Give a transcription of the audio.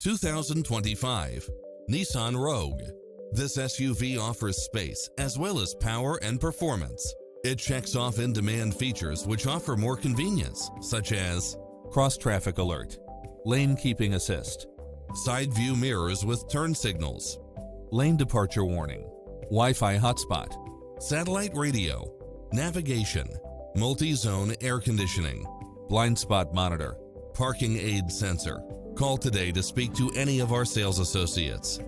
2025 Nissan Rogue. This SUV offers space as well as power and performance. It checks off in-demand features which offer more convenience, such as cross-traffic alert, lane keeping assist, side view mirrors with turn signals, lane departure warning, Wi-Fi hotspot, satellite radio, navigation, multi-zone air conditioning, blind spot monitor, parking aid sensor. Call today to speak to any of our sales associates.